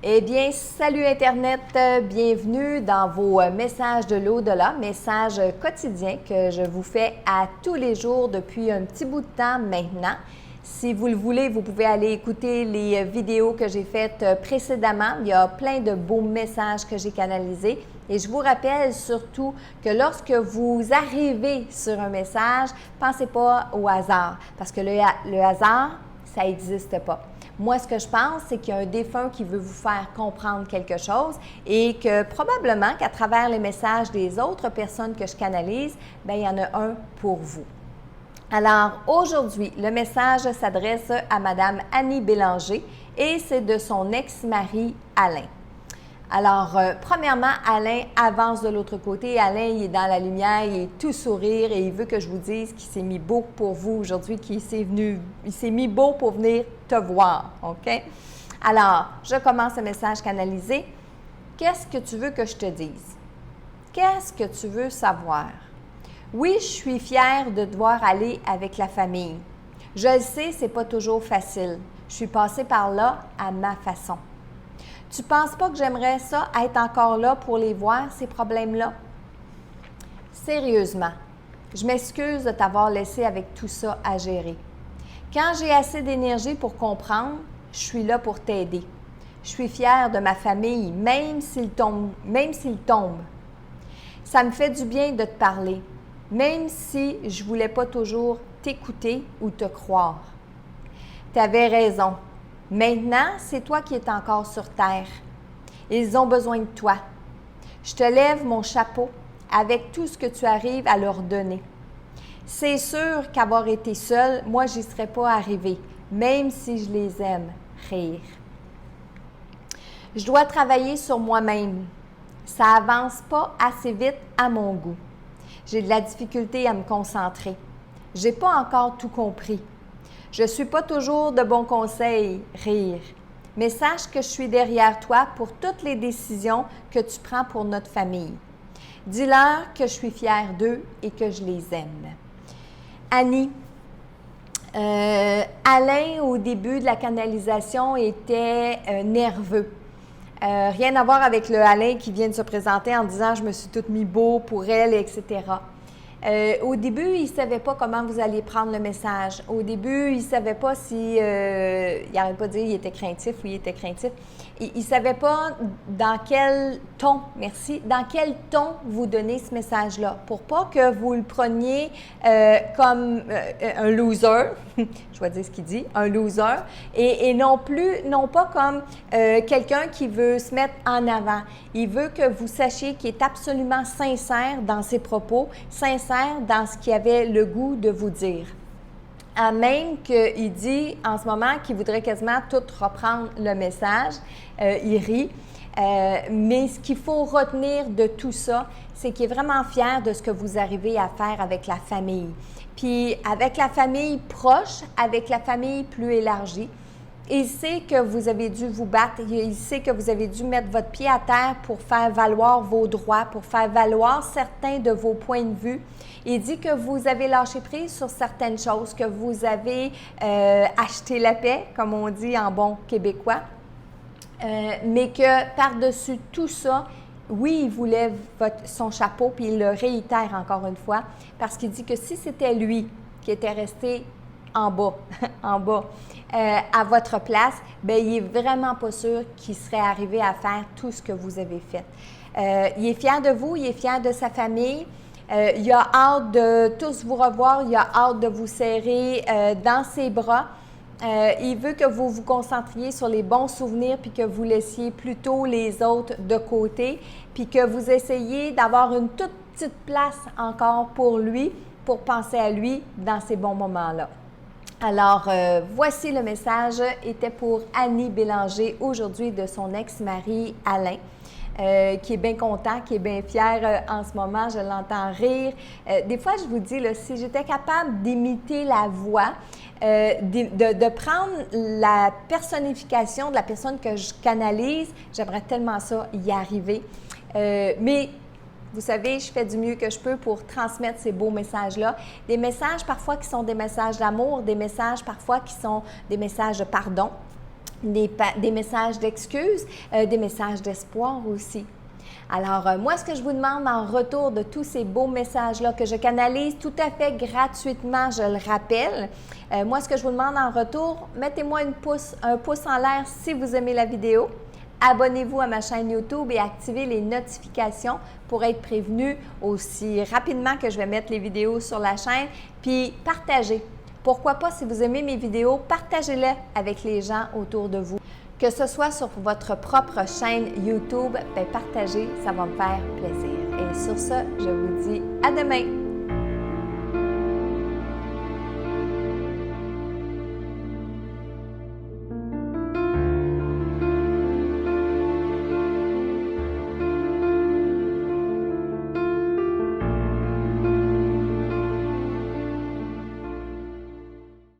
Eh bien, salut Internet, bienvenue dans vos messages de l'au-delà, messages quotidiens que je vous fais à tous les jours depuis un petit bout de temps maintenant. Si vous le voulez, vous pouvez aller écouter les vidéos que j'ai faites précédemment. Il y a plein de beaux messages que j'ai canalisés. Et je vous rappelle surtout que lorsque vous arrivez sur un message, pensez pas au hasard, parce que le hasard, ça n'existe pas. Moi, ce que je pense, c'est qu'il y a un défunt qui veut vous faire comprendre quelque chose et que probablement qu'à travers les messages des autres personnes que je canalise, bien, il y en a un pour vous. Alors, aujourd'hui, le message s'adresse à Madame Annie Bélanger et c'est de son ex-mari Alain. Alors, premièrement, Alain avance de l'autre côté. Alain, il est dans la lumière, il est tout sourire et il veut que je vous dise qu'il s'est mis beau pour vous aujourd'hui, il s'est mis beau pour venir te voir, OK? Alors, je commence le message canalisé. Qu'est-ce que tu veux que je te dise? Qu'est-ce que tu veux savoir? Oui, je suis fière de devoir aller avec la famille. Je le sais, c'est pas toujours facile. Je suis passée par là à ma façon. Tu ne penses pas que j'aimerais ça, être encore là pour les voir, ces problèmes-là? Sérieusement, je m'excuse de t'avoir laissé avec tout ça à gérer. Quand j'ai assez d'énergie pour comprendre, je suis là pour t'aider. Je suis fière de ma famille, même s'ils tombent. Ça me fait du bien de te parler, même si je ne voulais pas toujours t'écouter ou te croire. Tu avais raison. Maintenant, c'est toi qui es encore sur terre. Ils ont besoin de toi. Je te lève mon chapeau avec tout ce que tu arrives à leur donner. C'est sûr qu'avoir été seule, moi, j'y serais pas arrivée, même si je les aime. Rire. Je dois travailler sur moi-même. Ça avance pas assez vite à mon goût. J'ai de la difficulté à me concentrer. J'ai pas encore tout compris. Je ne suis pas toujours de bons conseils, rire. Mais sache que je suis derrière toi pour toutes les décisions que tu prends pour notre famille. Dis-leur que je suis fière d'eux et que je les aime. Annie, Alain, au début de la canalisation, était nerveux. Rien à voir avec le Alain qui vient de se présenter en disant « je me suis toute mis beau pour elle », etc. Au début, il ne savait pas comment vous alliez prendre le message. Au début, il ne savait pas si, il n'arrête pas de dire il était craintif ou il était craintif. Il ne savait pas dans quel ton, dans quel ton vous donner ce message-là, pour pas que vous le preniez comme un loser, je vais dire ce qu'il dit, un loser, et non pas comme quelqu'un qui veut se mettre en avant. Il veut que vous sachiez qu'il est absolument sincère dans ses propos, sincère dans ce qu'il avait le goût de vous dire. Même qu'il dit en ce moment qu'il voudrait quasiment tout reprendre le message, il rit. Mais ce qu'il faut retenir de tout ça, c'est qu'il est vraiment fier de ce que vous arrivez à faire avec la famille. Puis avec la famille proche, avec la famille plus élargie, il sait que vous avez dû vous battre, il sait que vous avez dû mettre votre pied à terre pour faire valoir vos droits, pour faire valoir certains de vos points de vue. Il dit que vous avez lâché prise sur certaines choses, que vous avez acheté la paix, comme on dit en bon québécois, mais que par-dessus tout ça, oui, il vous lève son chapeau, puis il le réitère encore une fois, parce qu'il dit que si c'était lui qui était resté en bas, à votre place, bien, il n'est vraiment pas sûr qu'il serait arrivé à faire tout ce que vous avez fait. Il est fier de vous, il est fier de sa famille. Il a hâte de tous vous revoir, il a hâte de vous serrer dans ses bras. Il veut que vous vous concentriez sur les bons souvenirs puis que vous laissiez plutôt les autres de côté puis que vous essayiez d'avoir une toute petite place encore pour lui, pour penser à lui dans ces bons moments-là. Alors, voici le message, était pour Annie Bélanger aujourd'hui de son ex-mari Alain. Qui est bien content, qui est bien fier en ce moment, je l'entends rire. Des fois, je vous dis, là, si j'étais capable d'imiter la voix, de prendre la personnification de la personne que je canalise, j'aimerais tellement ça y arriver. Mais vous savez, je fais du mieux que je peux pour transmettre ces beaux messages-là. Des messages parfois qui sont des messages d'amour, des messages parfois qui sont des messages de pardon. des messages d'excuses, des messages d'espoir aussi. Alors, moi, ce que je vous demande en retour de tous ces beaux messages-là que je canalise tout à fait gratuitement, je le rappelle, moi, ce que je vous demande en retour, mettez-moi un pouce en l'air si vous aimez la vidéo. Abonnez-vous à ma chaîne YouTube et activez les notifications pour être prévenu aussi rapidement que je vais mettre les vidéos sur la chaîne. Puis, partagez. Pourquoi pas, si vous aimez mes vidéos, partagez-les avec les gens autour de vous. Que ce soit sur votre propre chaîne YouTube, partagez, ça va me faire plaisir. Et sur ce, je vous dis à demain!